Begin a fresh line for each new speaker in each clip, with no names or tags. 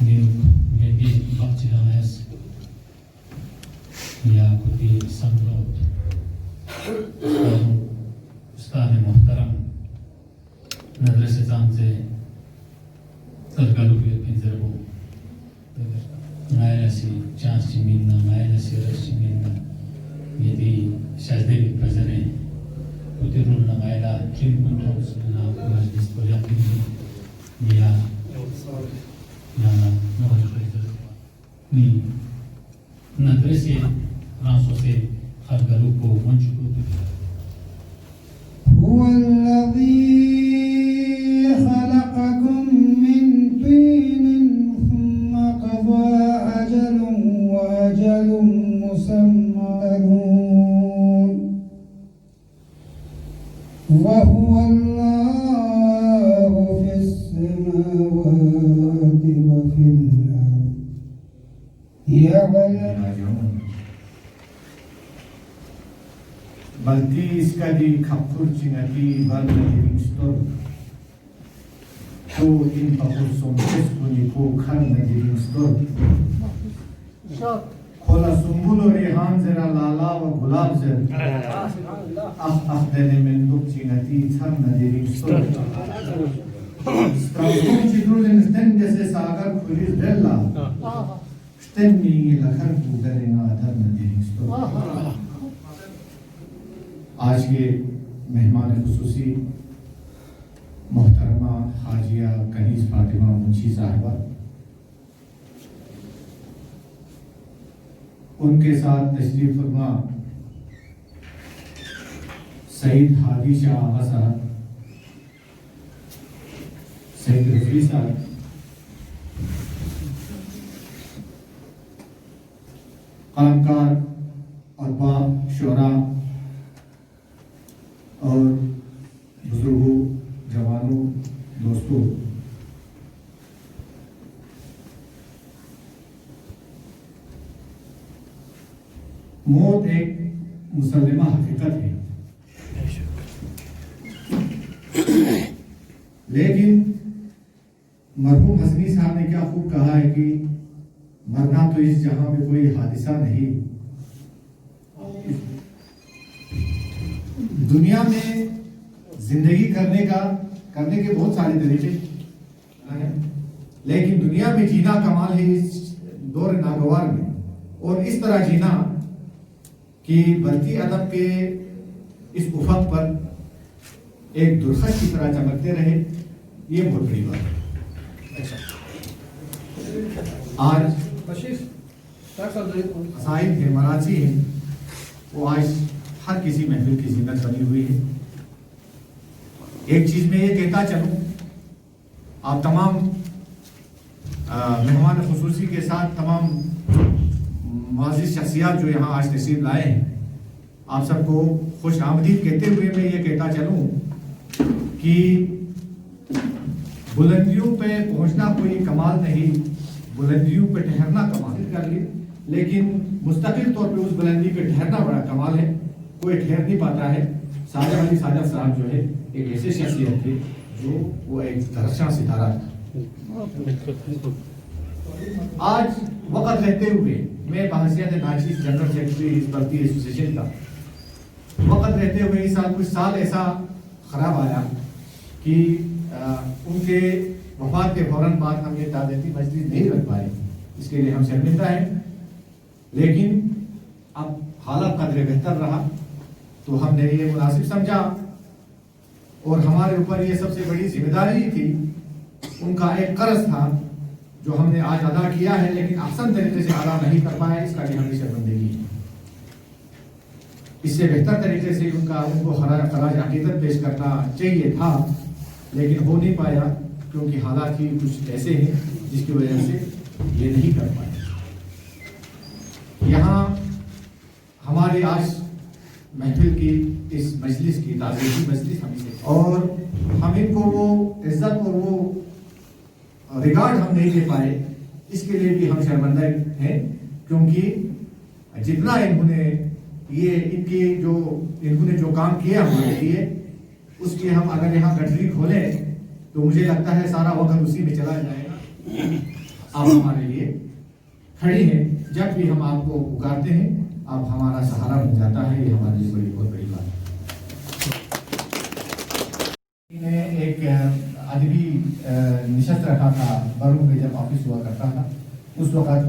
Maybe Bhakti-Ramayas या खुदी संगलोत उस्ताद मोहतरम नजर से जान से तरगलू के पिंजरबो मायलसी चांस चिमिना मायलसी रस चिमिना यदि शायदे प्रजरे उतिरुल ना मायला किम कुंठोस ना मजलिस को जाती या ना नोज ni नजर से रासों से हर गलू को मंच को
هو الذي خلقكم من طين ثم قضى أجل وأجل مسمى وهو الله في السماوات وفي الأرض يعلم
Balti iskadi kapur chingati balti ringstor to in papur somches kuni ko khar nadi ringstor khola sumbulo rehan zera lala wa gulab zer dene menduk chingati char nadi ringstor stamum chidrulen sten jese sagar khulis della sten ni lakhar pugarena adar nadi ringstor आज के मेहमान खुसूसी मोहतरमा हाजिया कनीज़ फातिमा मुंशी साहिबा उनके साथ तशरीफ फरमा सईद हादी शाह आगा साहब सईद रफी साहब कलाकार अरबा शोरा और बुजुर्गों जवानों दोस्तों मौत एक मुसल्लमा हकीकत है लेकिन मरहूम हसनी साहब ने क्या खूब कहा है कि मरना तो इस जहां में कोई हादिसा नहीं दुनिया में जिंदगी करने के बहुत सारे तरीके हैं लेकिन दुनिया में जीना कमाल है इस दौर नागवार में और इस तरह जीना कि बढ़ती अदब के इस उफक पर एक दुर्खत की तरह चमकते रहे ये बहुत बड़ी बात है। आज साहिब है मराठी है वो आज हर किसी महफिल की जीनत बनी हुई है। एक चीज में ये कहता चलूं आप तमाम मेहमान खुसूसी के साथ तमाम मुअज़्ज़िज़ शख्सियत जो यहाँ आज तशरीफ लाए हैं आप सबको खुश आमदीद कहते हुए मैं ये कहता चलूं कि बुलंदियों पे पहुंचना कोई कमाल नहीं बुलंदियों पे ठहरना कमाल कर लिए लेकिन मुस्तकिल तौर पे उस बुलंदी पे ठहरना बड़ा कमाल है कोई ठहर नहीं पाता है। साजद अली साजद साहब जो है एक ऐसे शख्सियत थे जो वो एक दरख्शां सितारा था। आज वक्त रहते हुए मैं बहसियत नाचीज जनरल सेक्रेटरी इस बल्दी एसोसिएशन का वक्त रहते हुए इस साल कुछ साल ऐसा खराब आया कि उनके वफात के फौरन बाद हम ये ताज़ियती मजलिस नहीं रख पाए इसके लिए हम शर्मिंदा हैं लेकिन अब हालात कदरे बेहतर रहा तो हमने ये मुनासिब समझा और हमारे ऊपर ये सबसे बड़ी जिम्मेदारी थी उनका एक कर्ज था जो हमने आज अदा किया है लेकिन आसान तरीके से अदा नहीं कर पाए इसका भी हमें शर्मिंदगी है। इससे बेहतर तरीके से उनको खराज अकीदत पेश करना चाहिए था लेकिन हो नहीं पाया क्योंकि हालात ही कुछ ऐसे हैं जिसकी वजह से ये नहीं कर पाए। यहाँ हमारे आज महफिल की इस मजलिस की ताज़ीमी मजलिस और हम इनको वो इज्जत और वो रिगार्ड हम नहीं दे पाए इसके लिए भी हम शर्मिंदा हैं क्योंकि जितना इन्होंने जो काम किया हमारे लिए उसकी हम अगर यहाँ गठरी खोलें तो मुझे लगता है सारा वक्त उसी में चला जाएगा। आप हमारे लिए खड़ी है। जब भी हम आपको पुकारते हैं आप हमारा सहारा बन जाता है, ये हमारे लिए बहुत बड़ी बात है। एक अदबी निशस्त रखा था बरूम में, जब ऑफिस हुआ करता था उस वक्त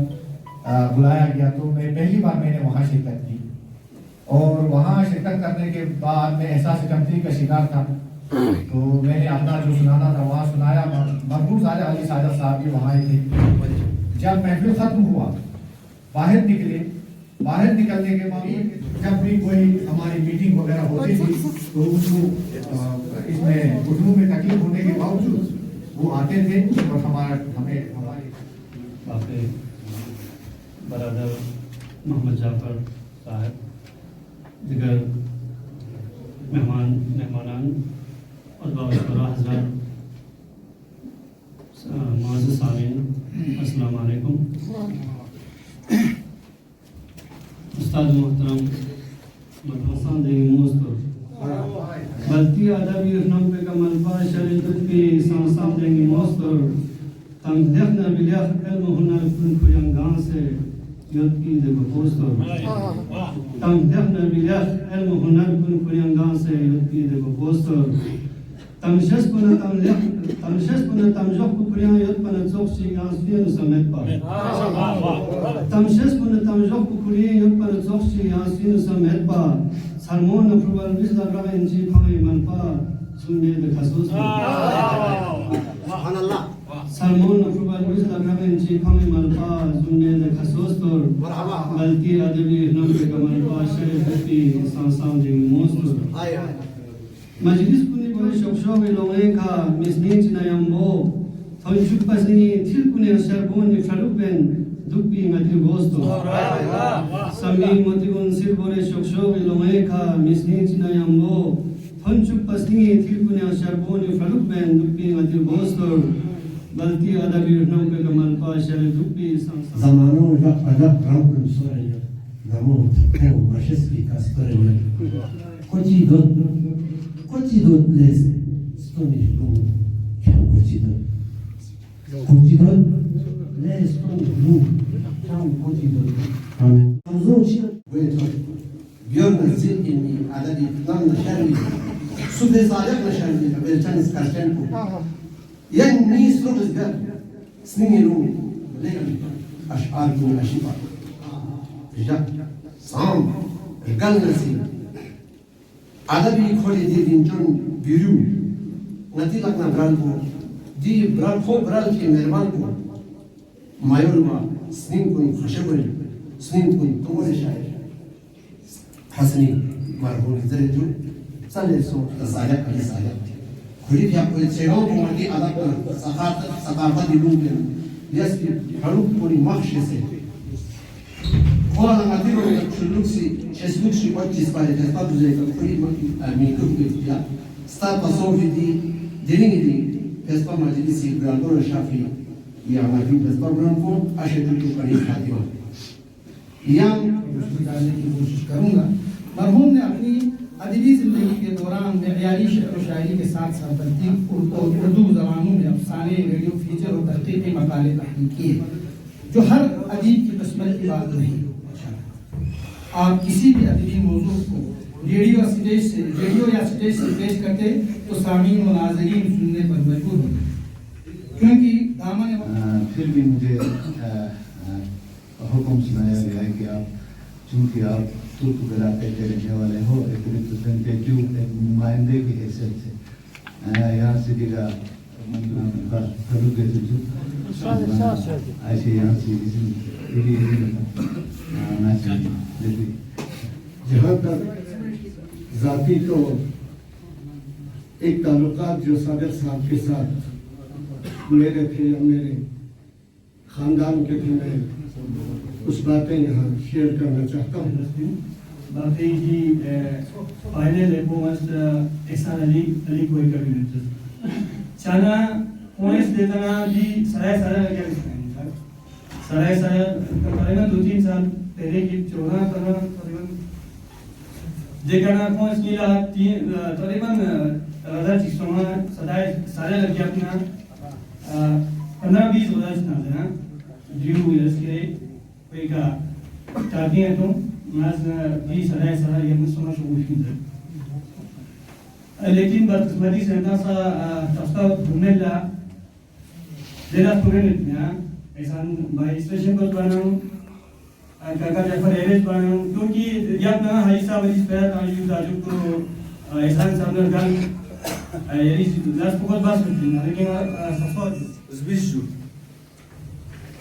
बुलाया गया, तो मैं पहली बार मैंने वहाँ शिरकत की और वहाँ शिरकत करने के बाद मैं एहसास कमतरी का शिकार था। तो मैंने अपना जो सुनाना था वहाँ सुनाया। मरहूम साले अली साजद साहब भी वहाँ थे। जब महफिल खत्म हुआ बाहर निकले, बाहर निकलने के बाद जब भी कोई हमारी मीटिंग वगैरह होती थी तो उसको इसमें घुटनों में तकलीफ होने के बावजूद वो आते थे और हमारी
बाकी बरादर मोहम्मद जाफर साहब, दिगर मेहमानान और बाबा हज़रात, मुअज़्ज़िज़ सामीन, अस्सलाम वालेकुम। उस्ताद मोहतरम मदरसा देंगे मोस्तों बल्कि अदबी नाम पे कमल पाशा तुझे सांसाम देंगे मोस्तों तम देखना बिलिया इल्म हुनर कुन खुयांगां से युद्ध की देखो पोस्तों तम देखना बिलिया इल्म हुनर कुन खुयांगां से युद्ध की देखो पोस्तों तम शस पुना तम जोख कुपरियां युद्ध पना जोख सी आंसुएं समेत पा तम शस पुना तम जोख कुपरियां युद्ध पना जोख सी आंसुएं समेत पा सरमोन अफ्रुबल बिस्दा रहा इंची फाई मनपा सुनने दे खसूस सुभान अल्लाह सरमोन अफ्रुबल बिस्दा रहा इंची फाई मनपा सुनने दे खसूस तो गलती अदबी नम पे कमल पाशे बत्ती सांसाम देंगे मोस्तोर मजलिस कुनी बड़े शोक लोगे का मिसनीच नयम्बो थोंचुक पसनी थिल कुने शरबोन निफरुबेन दुपी मति गोस्तो समीन मोतिगुन सिर बड़े शोक लोगे का मिसनीच नयम्बो थोंचुक पसनी थिल कुने शरबोन निफरुबेन दुपी मति गोस्तो गलती अदबी नम पे कमल पाशे दुपी
زمانو را قدر رنگم سوریه نمو تکو مشسکی کاسپرنه کوچی دود لیزه ستونیش بو کم کوچی دود لیز ستونیش بو کم کوچی دود آمین همزون چیه؟ بیار نزیل اینی عددی نام نشروی صبح صادق نشروی بلچن اسکرچن کو یعنی نیست رو بزگر سنینی رو لیکن أشعار من أشبار رجال صام رجال نسيم عدبي خولي دي دينجون بيرو نتي لكنا برالكو دي برالكو برالكي مرمانكو مايولما سنين كن خشبري سنين كن تمور شاعر حسني مرهون زرجو سالي سو تسالك علي سالك خولي بيا كل سيرون كمالي أداك سقاطة دلومين يسبي حروب بني مخشسة قال ما تيرو شلوكسي شسلوكسي وجس بالي تستاب زي كفري مين كفري يا ستار تصوفي دي ديني دي تستاب مجلسي براندور شافي يا ما في تستاب براندور أشهد لكم كريم خاتمة يام
डालने की कोशिश करूंगा। मरहूम ने अपनी अदबी जिंदगी के दौरान मेयारी शेर व शायरी के साथ साथ तरतीब उर्दू ज़बानों में अफसाने, रेडियो फीचर और तहकीकी मकाले तहरीर किए, जो हर अदीब की किस्मत की बात नहीं। आप किसी भी अदबी मौजू को रेडियो या स्टेज से पेश करते तो सामीन व नाज़रीन सुनने पर मजबूर होते, क्योंकि दामन
फिर भी मुझे हुक्म सुनाया गया है कि आप चूँकि आप तुर्क इलाके के रहने वाले हो, एक रिप्रेजेंटेटिव एक नुमाइंदे की हैसियत से यहाँ से दिला ऐसे यहाँ से
जहाँ तक जाती तो एक ताल्लुकात जो सागर साहब के साथ मेरे थे या मेरे खानदान के थे, मैं उस बातें यहाँ शेयर करना चाहता हूँ।
बाकी जी पहले लेको मस्त एहसान अली कोई कर भी नहीं चाना पॉइंट्स देता ना जी सारे क्या सारे तकरीबन 2-3 साल पहले की 14 तकरीबन जेकना पॉइंट्स की ला तकरीबन 1600 सारे लग गया अपना 15-20 होता है ना Diu yaske peka tabiya to mas di sarai sarai yang semua shughuli लेकिन बदकिस्मती से ऐसा तफ्ता घूमने ला देना पूरे नहीं है ऐसा भाई स्टेशन पर बनाऊं काका जफर एरेज बनाऊं क्योंकि याद ना है ऐसा वाली स्पेयर आयु दाजू को ऐसा सामने गन ये लास्ट बहुत बात करते हैं लेकिन सफर
Zbishu.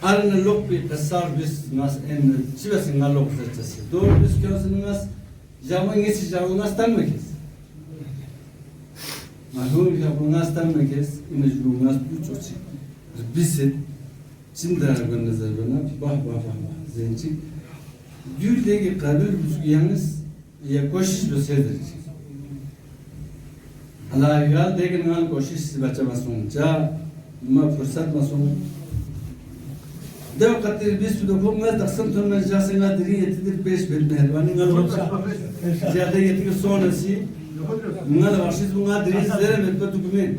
Arna lokpi kasar bis nas en chivas in lok zertasi. Dor bis kyos nas jamu ngesi jamu nas tan mekes. Mahur jamu nas tan mekes in jamu nas puchochi. Bisit çindar gönde zerbena bah bah bah zenci. Gül degi kabil bis yalnız ya koşiş bis sedir. Allah yal degi ngan koşiş bacha masun ja ما فرصت مسون ده وقت البيس ودوم ما تقسمت من جاسنا دريه تدير بيش بالمهرباني قال زياده يتي سونسي من الواشيز من دريه زره متبتو بمين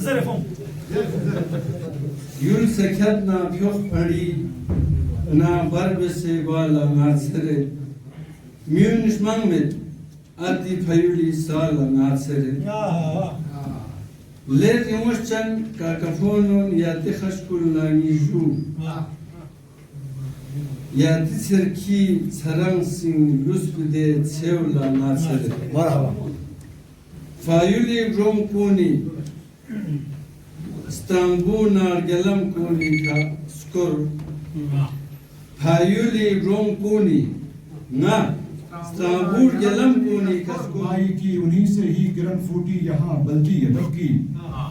زرفهم يول سكتنا بيوخ بري نا بربسي بالا نارسره ميونش مانمت ادي فايولي سالا نارسره ليت يمشن كاكافون ياتخش كل نيجو ياتسركي سرانسين يوسف دي تسيولا ناصر مرحبا فايولي روم كوني اسطنبول نارجلم كوني كا سكور فايولي روم كوني نا इस्तांबुल जलम कोनी कसको
आई की उन्हीं से ही किरण फूटी यहाँ बल्दी अदब की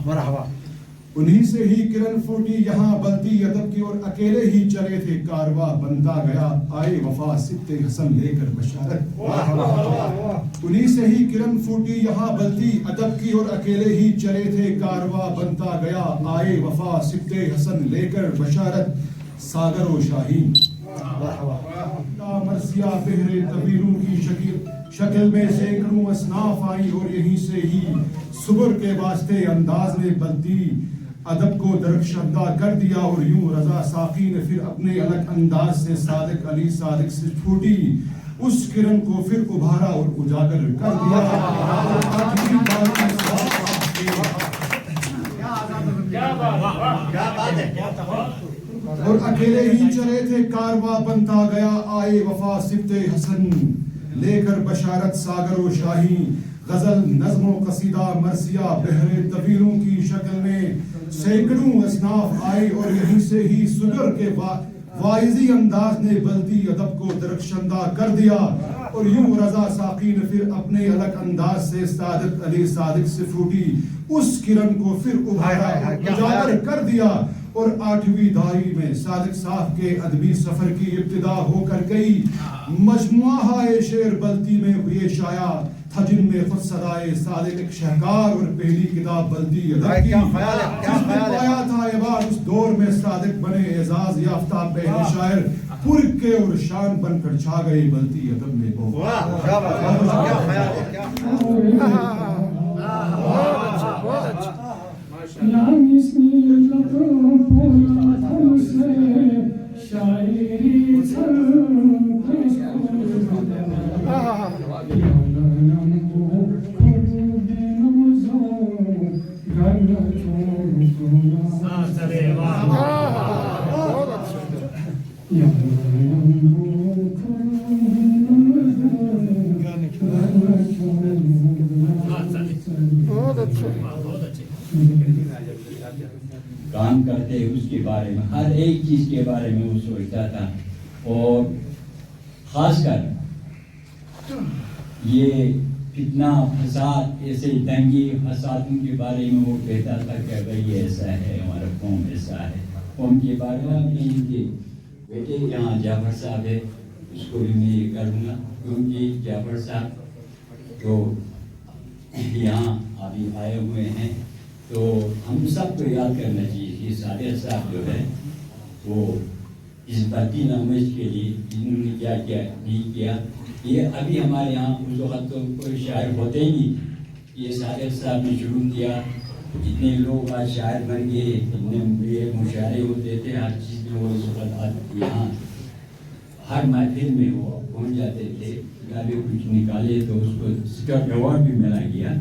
मरहबा उन्हीं से ही किरण फूटी यहाँ बल्दी अदब की और अकेले ही चले थे कारवा बनता गया आए वफा सित्ते हसन लेकर बशारत उन्हीं से ही किरण फूटी यहाँ बल्दी अदब की और अकेले ही चले थे कारवा बनता गया आए वफा सित्ते हसन लेकर बशारत सागर व शाहीन मरसिया बहरे तबीरों की शक्ल में सैकड़ों असनाफ आई और यहीं से ही सुबर के वास्ते अंदाज ने बल्दी अदब को दरख्शंदा कर दिया और यूं रजा साकी ने फिर अपने अलग अंदाज से सादिक अली सादिक से छूटी उस किरण को फिर उभारा और उजागर कर दिया और अकेले ही चले थे कारवा बनता गया आए वफा सिफ्ते हसन लेकर बशारत सागर व शाही गजल नज्मो कसीदा मरसिया बहरे तबीरों की शक्ल में सैकड़ों असनाफ आए और यहीं से ही सुगर के वाइजी अंदाज ने बल्दी अदब को दरख्शंदा कर दिया और यूं रजा साकी ने फिर अपने अलग अंदाज से सादिक अली सादिक से फूटी उस किरण को फिर उजागर कर दिया और 8वीं दारी में सादिक साहब के अदबी सफर की इब्तिदा होकर गई मजमुआ हाय शेर बल्दी में हुए शाया था जिनमें खुद सदाए सादिक एक शहकार और पहली किताब बल्दी अदब की पाया था एबार उस दौर में सादिक बने एजाज याफ्ता पहले शायर पुर के और शान बनकर छा गए बल्दी अदब में वो
काम करते उसके बारे में हर एक चीज के बारे में वो सोचता था और खासकर ये फितना फसाद ऐसे दंगे फसादों के बारे में वो कहता था कि भाई ऐसा है हमारा कौम ऐसा है कौम के बारे में इनके बेटे यहाँ जाफर साहब है उसको भी मैं ये करूँगा क्योंकि जाफर साहब तो यहाँ अभी आए हुए हैं तो हम सबको याद करना चाहिए कि सादिक साहब जो है वो इस बत्ती नमज के लिए इन्होंने क्या क्या नहीं किया ये अभी हमारे यहाँ उस वक्त तो कोई शायर होते ही नहीं ये सादिक साहब ने शुरू किया जितने लोग आज शायर बन गए, इतने ये मुशायरे होते थे, हर चीज़ में वो उस वक्त यहाँ हर महफिल में वो पहुँच जाते थे। गाली कुछ निकाले तो उसको इसका अवार्ड भी मिला गया।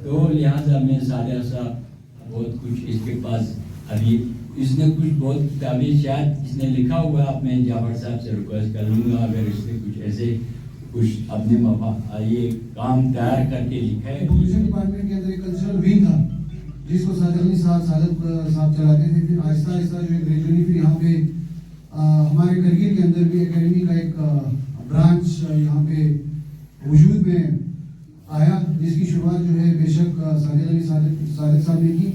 तो लिहाजा में सादिया साहब बहुत कुछ इसके पास अभी इसने कुछ बहुत किताबें शायद इसने लिखा हुआ, आप मैं जाफर साहब से रिक्वेस्ट कर लूँगा अगर इसने कुछ ऐसे कुछ अपने ये काम तैयार करके लिखा है।
टूरिज्म डिपार्टमेंट के अंदर एक कल्चरल विंग था जिसको सादिक अली साहब चलाते थे। फिर आहिस्ता आहिस्ता जो है ग्रेजुअली फिर यहाँ पे हमारे करगिल के अंदर भी एकेडमी का एक ब्रांच यहाँ पे वजूद में आया, जिसकी शुरुआत जो है बेशक सादिक अली साहब ने की।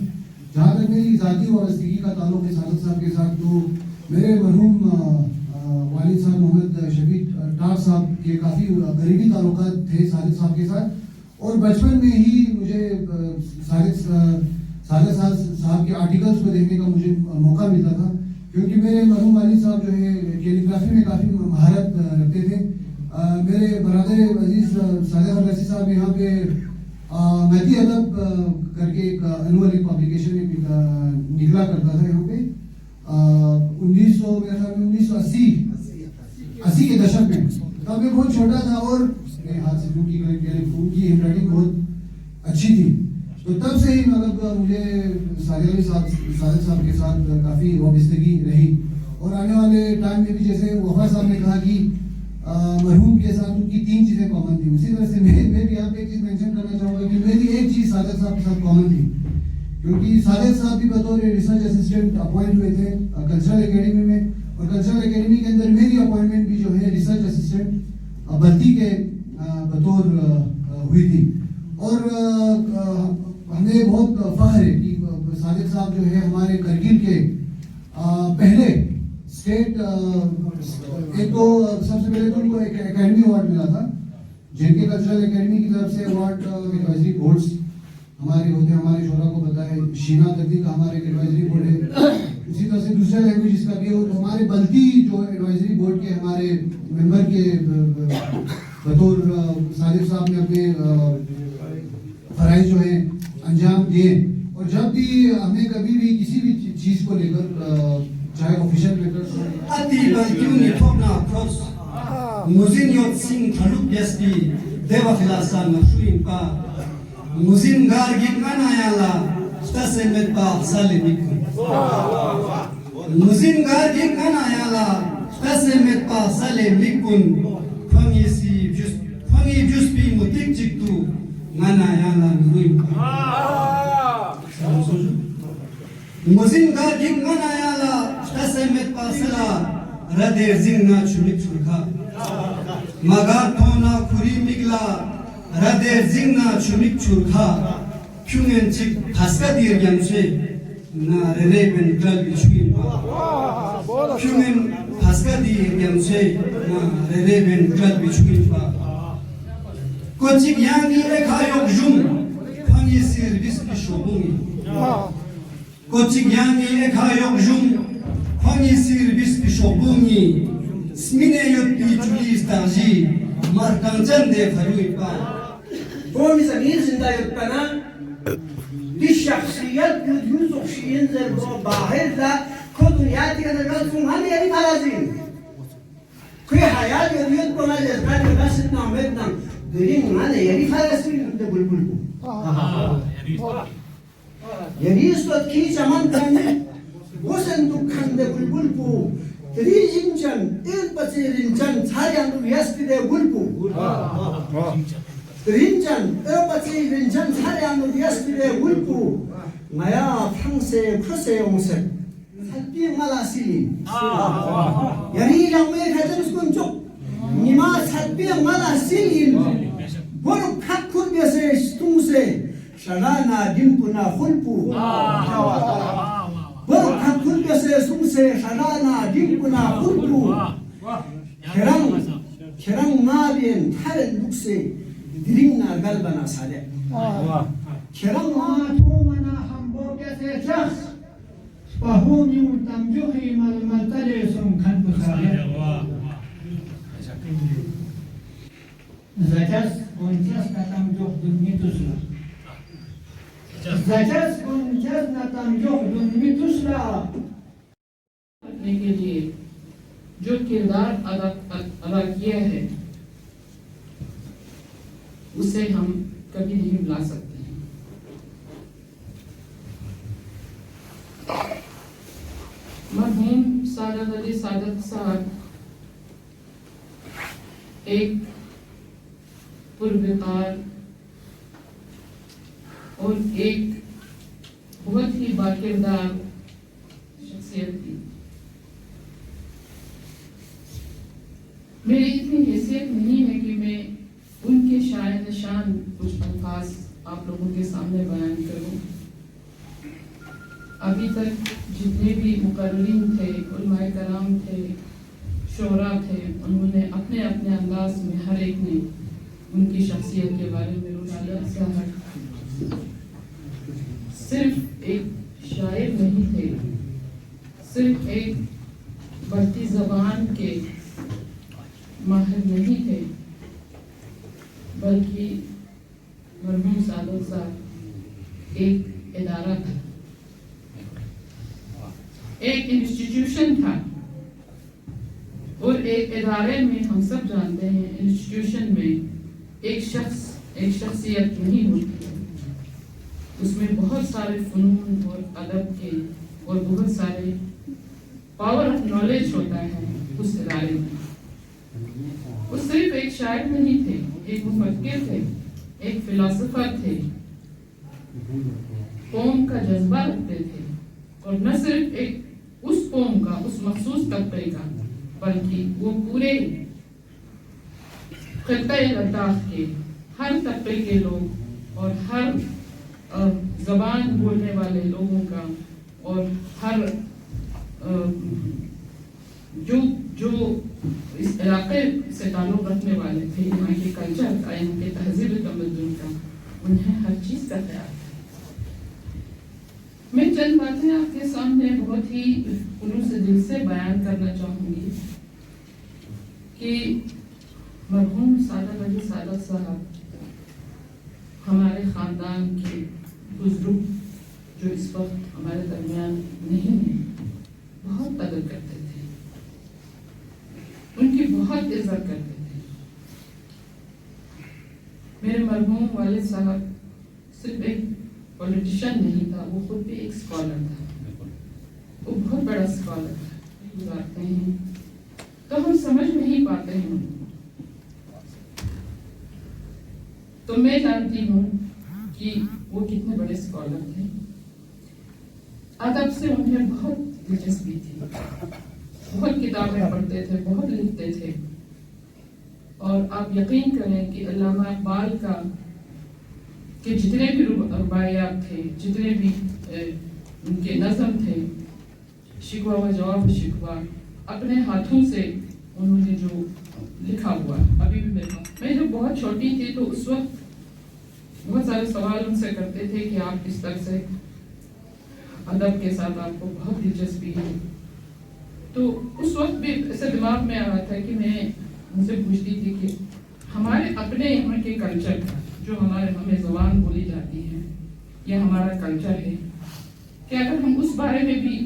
जहाँ तक मेरी ज़ाती वाबस्तगी का ताल्लुक है सादिक साहब के साथ, तो मेरे मरहूम वालिद साहब मोहम्मद शफी टार साहब के काफ़ी करीबी ताल्लुकात थे सादिक साहब के साथ। और बचपन में ही मुझे सादिक साहब के आर्टिकल्स को देखने का मुझे मौका मिलता था, क्योंकि मेरे मरहूम वालिद साहब जो है कैलीग्राफी में काफ़ी महारत रखते थे। मेरे बरादर अजीज सादिक रसी साहब यहाँ पे महती अदब करके एक एनुअल एक पब्लिकेशन निकला करता था यहाँ पे 1980 के दशक में। तब मैं बहुत छोटा था और मेरे हाथ से उनकी हैंडराइटिंग बहुत अच्छी थी। तो तब से ही मतलब मुझे सादिक साहब के साथ काफ़ी वाबस्तगी रही। और आने वाले टाइम में भी जैसे वफा साहब ने कहा कि मरहूम के साथ उनकी 3 चीज़ें कॉमन थी, उसी तरह से मैं भी यहाँ पे एक चीज़ मेंशन करना चाहूँगा कि मेरी एक चीज़ सादिक साहब के साथ कॉमन थी, क्योंकि सादिक साहब भी बतौर रिसर्च असिस्टेंट अपॉइंट हुए थे कल्चरल एकेडमी में, और कल्चरल एकेडमी के अंदर मेरी अपॉइंटमेंट भी जो है रिसर्च असिस्टेंट भर्ती के बतौर हुई थी। और हमें बहुत फख्र है कि सादिक साहब जो है हमारे करगिल के पहले स्टेट एक तो सबसे पहले तो उनको एक एकेडमी अवार्ड मिला था, जिनके कल्चरल एकेडमी की तरफ से अवार्ड एडवाइजरी बोर्ड्स हमारे होते हैं, हमारे शोरा को पता है। शीना तकदी का हमारे एडवाइजरी बोर्ड है, उसी तरह से दूसरे लैंग्वेज का भी है। तो हमारे बल्ती जो एडवाइजरी बोर्ड के हमारे मेंबर के बतौर सादिक साहब ने अपने फराइज जो है अंजाम दिए। और जब भी हमें कभी भी किसी भी चीज़ को लेकर चाहे ऑफिशियल लेटर
अति बल्तियों ठोकना क्रॉस मुजिन योत सिंह थलुक यस्ती देवा खिलासा नफुइन पा मुजिन गार गिकन आयाला तसे में पा साले निकु मुजिन गार गिकन आयाला तसे में पा साले निकुन फंगी जुस भी मुतिक चिकतू ngana yana nuin मुजिन गार गिकन आयाला तसे में पा साला रदेर जिंगना चुनिक चुरखा मगा तोना खुरी मिगला रदेर जिंगना चुनिक चुरखा क्योंकि चिक हंसका दिया ज्ञानसे ना रे बन कल बिचुइन क्योंकि हंसका दिया ज्ञानसे ना रे बन कल बिचुइन पा कोचिक यांगी एकायोग जुम फंगी सर्विस बिशोबुंगी कोचिक यांगी एकायोग जुम फंगी सर्विस बिशोबुंगी स्मिने योटी जुलिस ताजी मारकांचन दे फरुई पा
قوم زميل زنده يبقنا دي الشخصيات يوزق شيء ينزل باهر لا كل ياتي أنا قلتهم هل يريد هذين كل حياة يريد بنا جذبان بسنا عمدنا درين أنا يريد هذين ده بلبلو يريد صوت كي زمان كان وسن دكان ده بلبلو تريجين جن بسيرين جن ثاني أنو يسبي ده بلبلو rinjan erpati rinjan tharianu yasbire wulpu maya phangse khose ongse salpi malasi yari langme khajan skunjuk nima salpi malasi boru khakhur bese stungse shalana dimpuna khulpu boru khakhur bese stungse shalana dimpuna khulpu kerang nabien tharen lukse درينا قلبنا صالح كرم ما تومنا حمبوكة شخص فهوني وتمجوخي ململتلسم كنت صالح زجاج وانتس كتمجوخ دنيا تسلا زجزكم جزنة يخدم مثلها
करने के लिए जो किरदार अदा किया है उसे हम कभी नहीं भुला सकते हैं। मरहूम सादत अली सादत साहब एक पुरवकार और एक बहुत ही बाकिरदार शख्सियत थी। मेरी इतनी हैसियत नहीं है कि मैं उनके शायद शान कुछ अल्फाज आप लोगों के सामने बयान करूं। अभी तक जितने भी मुकर्रीन थे, उलमाए कराम थे, शोरा थे, उन्होंने अपने अपने अंदाज में हर एक ने उनकी शख्सियत के बारे में रोशनी सिर्फ एक शायर नहीं थे, सिर्फ एक बढ़ती जबान के माहिर नहीं थे, बल्कि मरहूम सादत साहब एक इदारा था, एक इंस्टीट्यूशन था। और एक इदारे में हम सब जानते हैं इंस्टीट्यूशन में एक शख्सियत नहीं होती है, उसमें बहुत सारे फनून और अदब के और बहुत सारे पावर ऑफ नॉलेज होता है उस इदारे में। वो सिर्फ एक शायर नहीं थे, एक मुफक्किर थे, एक फिलोसोफर थे, कौम का जज्बा रखते थे और न सिर्फ एक उस कौम का, उस मखसूस तबके का, बल्कि वो पूरे खित्ते लद्दाख के हर तबके के लोग और हर जबान बोलने वाले लोगों का और हर जो इस इलाके से ताल्लुक रखने वाले थे, यहाँ के कल्चर का, यहाँ के तहजीब तमद्दुन का, उन्हें हर चीज का ख्याल था। मैं चंद बातें आपके सामने बहुत ही खुलूस दिल से बयान करना चाहूंगी कि मरहूम सादत अली सादत साहब हमारे खानदान के बुजुर्ग जो इस वक्त हमारे दरमियान नहीं है, बहुत कदर करते थे, उनकी बहुत इज्जत करते थे। मेरे मरहूम वालिद साहब सिर्फ एक पॉलिटिशियन नहीं था, वो खुद भी एक स्कॉलर था, वो बहुत बड़ा स्कॉलर था। गुजारते हैं तो हम समझ नहीं पाते हैं उनको। तो मैं जानती हूँ कि वो कितने बड़े स्कॉलर थे। अदब से उन्हें बहुत दिलचस्पी थी, बहुत किताबें पढ़ते थे, बहुत लिखते थे। और आप यकीन करें कि अल्लामा इकबाल का के जितने भी रुबाइयात थे, जितने भी उनके नज़म थे, शिकवा व जवाब शिकवा, अपने हाथों से उन्होंने जो लिखा हुआ, अभी भी मेरे पास, मैं जब बहुत छोटी थी तो उस वक्त बहुत सारे सवाल उनसे करते थे कि आप किस तरह से अदब के साथ आपको बहुत दिलचस्पी है। तो उस वक्त भी ऐसे दिमाग में आ रहा था कि मैं उनसे पूछती थी कि हमारे अपने यहाँ के कल्चर का, जो हमें ज़बान बोली जाती है, यह हमारा कल्चर है, कि अगर हम उस बारे में भी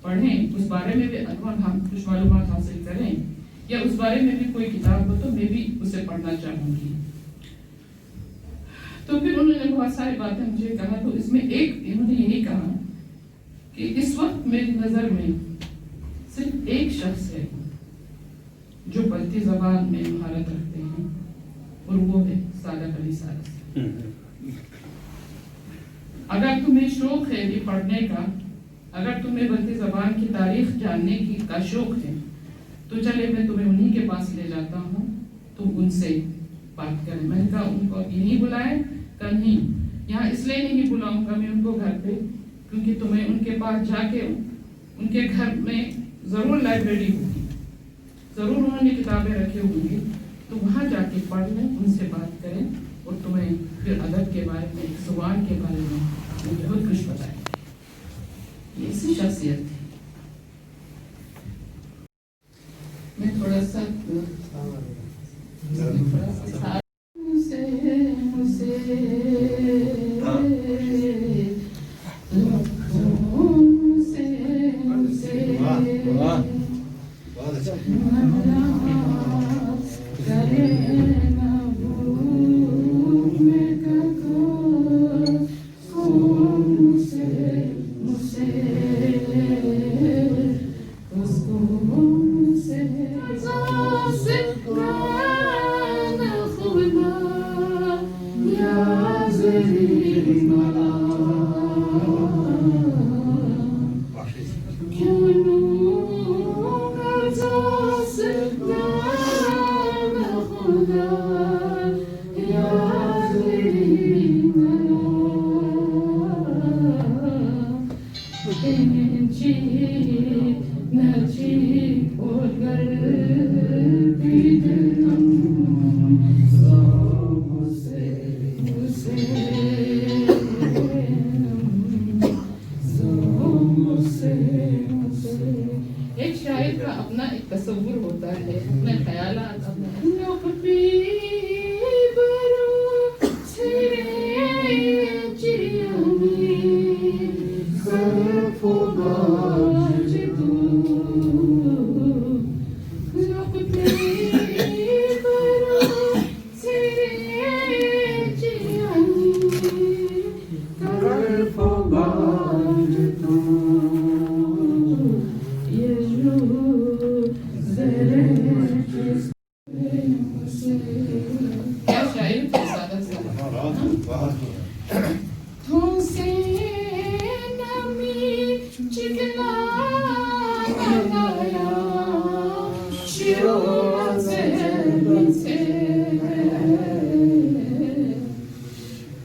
पढ़ें, उस बारे में भी अगर हम कुछ मालूमात हासिल करें या उस बारे में भी कोई किताब हो तो मैं भी उसे पढ़ना चाहूँगी। तो फिर उन्होंने बहुत सारी बातें मुझे कहा। तो इसमें एक इन्होंने यही कहा कि इस वक्त मेरी नज़र में सिर्फ एक शख्स है जो बढ़ती जबान में महारत रखते हैं और वो है सादत अली सादत। अगर तुम्हें शौक है ये पढ़ने का, अगर तुम्हें बढ़ती जबान की तारीख जानने का शौक है तो चले मैं तुम्हें उन्हीं के पास ले जाता हूँ, तुम उनसे बात करें। मैंने कहा उनको यहीं बुलाएं, कहीं यहाँ इसलिए नहीं बुलाऊंगा मैं उनको घर पे, क्योंकि तुम्हें उनके पास जाके उनके घर में जरूर लाइब्रेरी होगी, जरूर उन्होंने किताबें रखी होंगी, तो वहाँ जाके पढ़ लें, उनसे बात करें और तुम्हें फिर अदब के बारे में, ज़ुबान के बारे में बहुत कुछ बताएं। ये ऐसी शख्सियत थी। मैं थोड़ा सा मुझसे एक शायर का अपना एक तस्वुर होता है, अपने ख्यालात, अपना क्या शायर थे सादत साहब। तुमसे नमी चिकना लगाया शिरों से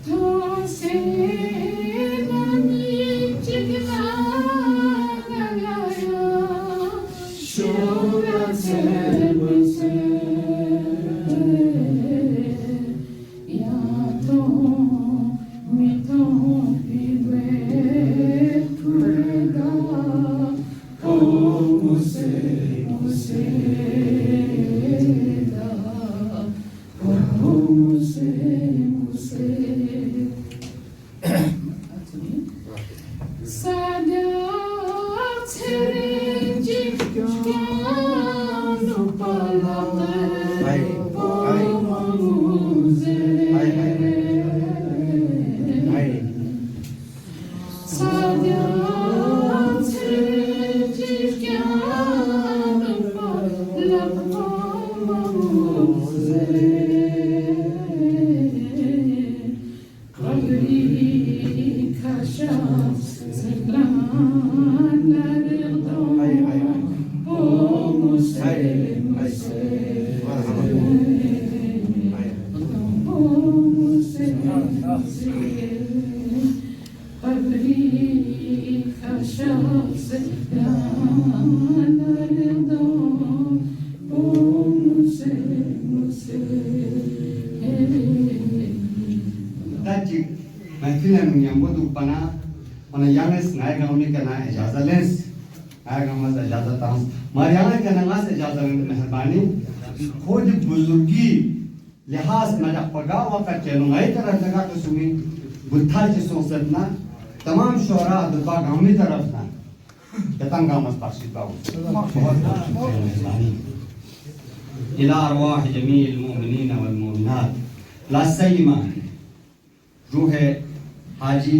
तुमसे नमी चिकना लगाया शिरों से तुमसे
महफिल में यंबो दुपना और यांगस नाय गांव में करना इजाजत लेंस नाय गांव में इजाजत ताऊं मरियाना करना से इजाजत मेहरबानी खोज बुजुर्गी लिहाज मजा पगा वक्त चलो नई तरह जगह तो सुनी बुद्धा जी सोचना तमाम शोरा दुबा गांव में तरफ ना जतन गांव में पासित बाऊ इला अरवाह जमील मोमिनीन वल मोमिनात ला सयमा रूह हाजी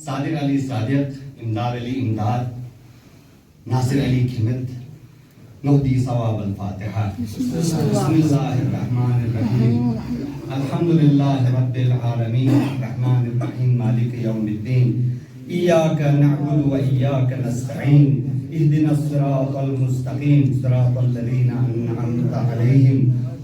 सादिक अली सादिक इमदाद अली इमदाद नासिर अली खिमत नहदी सवाब अल फातिहा बिस्मिल्लाहिर रहमानिर रहीम अल्हम्दुलिल्लाहि रब्बिल आलमीन रहमानिर रहीम मालिक यौमिद्दीन इय्याका नअबुदु व इय्याका नस्तईन इहदिनस सिरातल मुस्तकीम सिरातल लज़ीना अनअमता अलैहिम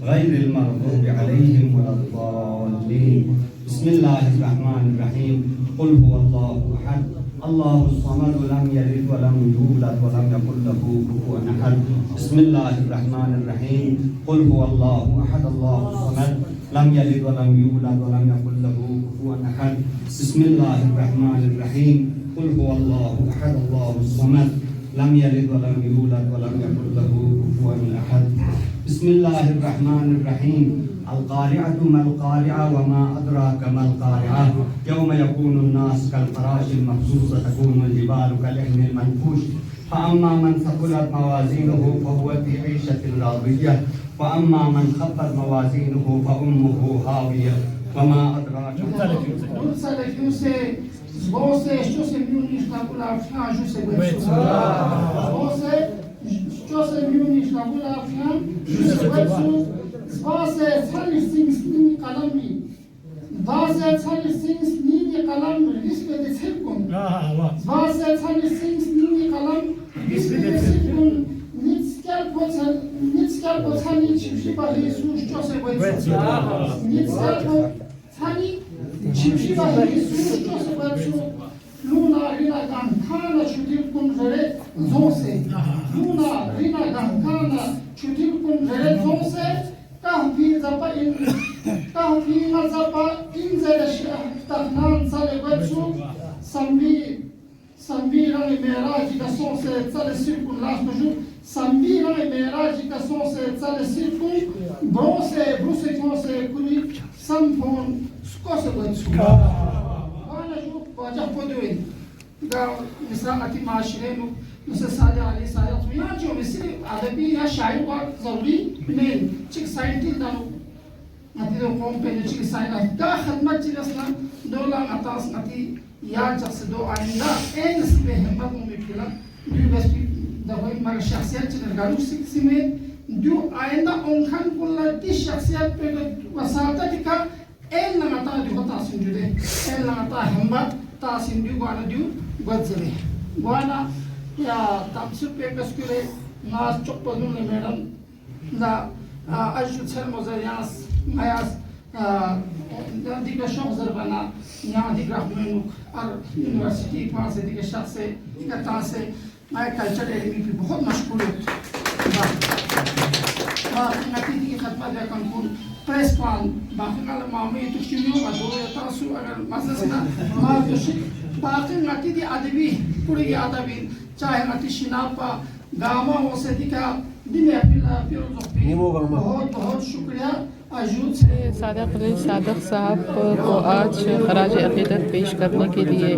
गैरिल मग़दूबि अलैहिम वलद्दाल्लीन बिस्मिल्लाहिर्रहमानिर्रहीम कुल हुवल्लाहु अहद अल्लाहुस समद लम यलिद व लम यूलद व लम यकुल लहू कुफुवन अहद बिस्मिल्लाहिर्रहमानिर्रहीम कुल हुवल्लाहु अहद अल्लाहुस समद लम यलिद व लम यूलद व लम यकुल लहू कुफुवन अहद बिस्मिल्लाहिर्रहमानिर्रहीम कुल हुवल्लाहु अहद अल्लाहुस समद लम यलिद व लम यूलद व लम यकुल लहू कुफुवन अहद बिस्मिल्लाहिर्रहमानिर्रहीम القارعة ما القارعة وما أدراك ما القارعة يوم يكون الناس كالفراش المبثوث تكون الجبال كالعهن المنفوش فأما من ثقلت موازينه فهو في عيشة راضية وأما من خفت موازينه فأمه هاوية وما أدراك
Luna rina gankana chutil kun rere zonse. Luna rina gankana chutil kun rere zonse. Kahpi zapa in zere tahnan sale wetsu sambi rangi meraji ka sonse sale sirkun last jour. Sambi rangi meraji ka sonse sale sirkun bronze bruse konse kuni sampon skose wetsu. واجه بدوين دا مساعتي معاشرين مساعدة عليه ساعات ويا جو مسير أدبي يا شاعر وقت ضروري من تيك ساينتي دانو نتي دو قوم بين تيك ساينت دا خدمة جلسنا دولا أتاس نتي يا جلس دو عينا إنس بهم بدو مكلا دو بس دا هو مع الشخصيات تنرجعوا سمين دو عينا أنخن كل دي شخصيات بين وساطة كا إن لما تا دو تاسين جودة إن لما تا همبا تاسين دو وانا دو بزري وانا يا تامسير بيبس كله ناس چوبونو لميرم دا أجود سر مزارياس ماياس ديك شخص زربنا يا ديك رحمنوك أر يونيفرسيتي پاس ديك شخص كتاسه ما كلچر علمي في बहुत مشغول ما نتيجة خدمة ده كان كون press plan باقي على معاملة تشتريه وادوه يتاسو أگر مثلا ما بيشي باقي نتيجة أدبي كوري أدبي चाहे नती शिनापा गामा हो से दिखा दिन अपिला फिर बहुत बहुत शुक्रिया अजूद से
सादिक अली सादिक साहब को आज खराज अक़ीदत पेश करने के लिए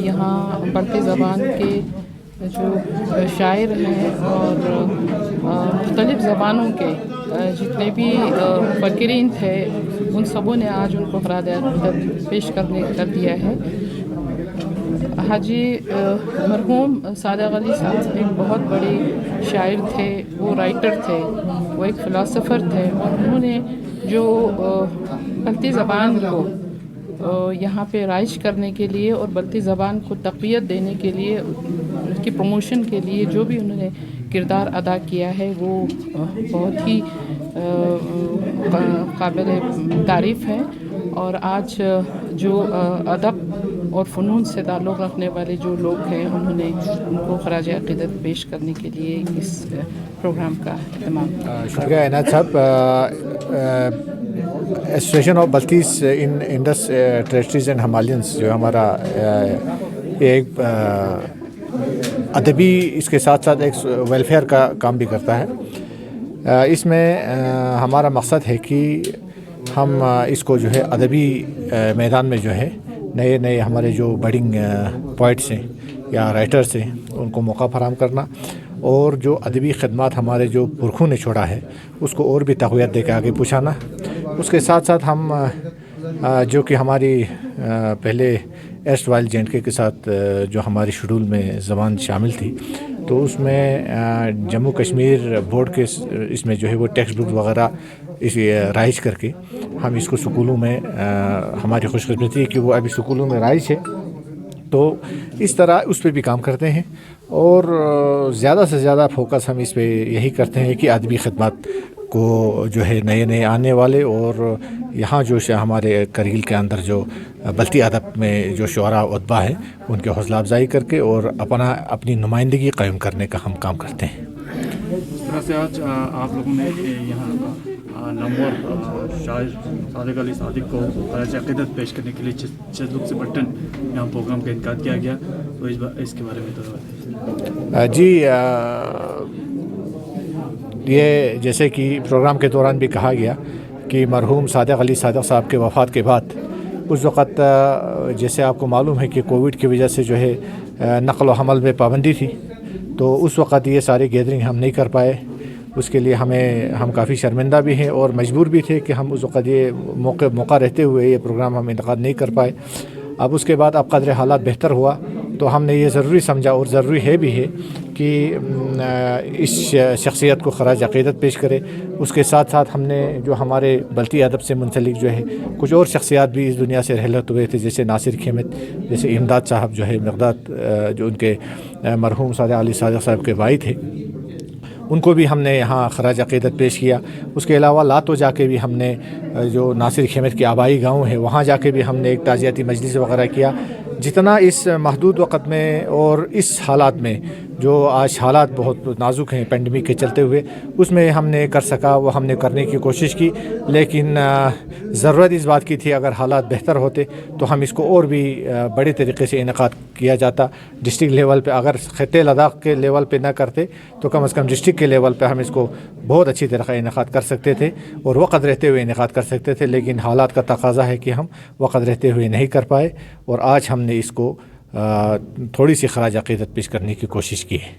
यहाँ बल्टी ज़बान के जो शायर हैं और मुख्तलिफ़ ज़बानों के जितने भी फ़कीरीन थे उन सबों ने आज उनको खराज अक़ीदत पेश कर दिया है। हाजी मरहूम सादिक अली साहब एक बहुत बड़े शायर थे, वो राइटर थे, वो एक फ़िलासफ़र थे और उन्होंने जो बल्ती ज़बान को यहाँ पे राइज करने के लिए और बल्ती ज़बान को तक़वियत देने के लिए, उसकी प्रमोशन के लिए जो भी उन्होंने किरदार अदा किया है वो बहुत ही काबिल तारीफ़ है। और आज जो अदब और फ़नून से ताल्लुक़ रखने वाले जो लोग हैं उन्होंने उनको खराज अक़ीदत पेश करने के लिए इस प्रोग्राम का इत्माम।
शुक्रिया इनायत साहब। Association of Baltis in Indus territories and Himalayans जो हमारा एक अदबी इसके साथ साथ एक वेलफेयर का काम भी करता है। इसमें हमारा मकसद है कि हम इसको जो है अदबी मैदान में जो है नए नए हमारे जो बडिंग पोइट्स हैं या राइटर्स हैं उनको मौका फराहम करना और जो अदबी ख़दमात हमारे जो पुरखों ने छोड़ा है उसको और भी तक़वियत दे के आगे पहुँचाना। उसके साथ साथ हम जो कि हमारी पहले एस्ट वाइल JNK के साथ जो हमारी शेड्यूल में ज़बान शामिल थी तो उसमें जम्मू कश्मीर बोर्ड के इसमें जो है वो टेक्स्ट बुक वगैरह इस राइज करके हम इसको स्कूलों में हमारी खुशकिस्मती है कि वो अभी स्कूलों में राइज है तो इस तरह उस पर भी काम करते हैं और ज़्यादा से ज़्यादा फोकस हम इस पे यही करते हैं कि अदबी ख़दमत को जो है नए नए आने वाले और यहाँ जो हमारे करगिल के अंदर जो बल्ती अदब में जो शुअरा उतबा है उनके हौसला अफजाई करके और अपनी नुमाइंदगी कायम करने का हम काम करते हैं।
इस तरह से आज आप लोगों ने यहाँ नंबर शायर सादिक अली सादिक को खराज अक़ीदत पेश करने के लिए चंद से बटन यहाँ प्रोग्राम का इनकार किया गया तो इसके बारे में तो
जी ये जैसे कि प्रोग्राम के दौरान भी कहा गया कि मरहूम सादिक अली सादिक साहब के वफ़ात के बाद
उस वक़्त जैसे आपको मालूम है कि कोविड की वजह से जो है नक़ल व हमल में पाबंदी थी, तो उस वक़्त ये सारी गैदरिंग हम नहीं कर पाए। उसके लिए हम काफ़ी शर्मिंदा भी हैं और मजबूर भी थे कि हम उस वक़्त ये मौका रहते हुए ये प्रोग्राम हम इनेकाद नहीं कर पाए। अब उसके बाद अब कदर हालात बेहतर हुआ तो हमने ये ज़रूरी समझा और ज़रूरी है भी है कि इस शख्सियत को खराज अक़ीदत पेश करें। उसके साथ साथ हमने जो हमारे बल्ती अदब से मुंसलिक जो है कुछ और शख्सियात भी इस दुनिया से रहलत हुए थे, जैसे नासिर खेमत, जैसे इमदाद साहब जो है मक़दाद जो उनके मरहूम सादिक़ अली सादिक़ साहब के भाई थे, उनको भी हमने यहाँ खराज अक़ीदत पेश किया। उसके अलावा लातो जाके भी हमने जो नासिर खेमत के आबाई गांव है वहाँ जाके भी हमने एक ताज़ियाती मजलिस वग़ैरह किया। जितना इस महदूद वक़्त में और इस हालात में जो आज हालात बहुत नाजुक हैं पेंडेमिक के चलते हुए, उसमें हमने कर सका वो हमने करने की कोशिश की। लेकिन ज़रूरत इस बात की थी अगर हालात बेहतर होते तो हम इसको और भी बड़े तरीक़े से इनेकाद किया जाता। डिस्ट्रिक्ट लेवल पे अगर ख़ित्ते लद्दाख के लेवल पे ना करते तो कम से कम डिस्ट्रिक्ट के लेवल पे हम इसको बहुत अच्छी तरह इनेकाद कर सकते थे और वक़्त रहते हुए इनेकाद कर सकते थे। लेकिन हालात का तकाज़ा है कि हम वक़्त रहते हुए नहीं कर पाए और आज हमने इसको थोड़ी सी खराज अक़ीदत पेश करने की कोशिश की है।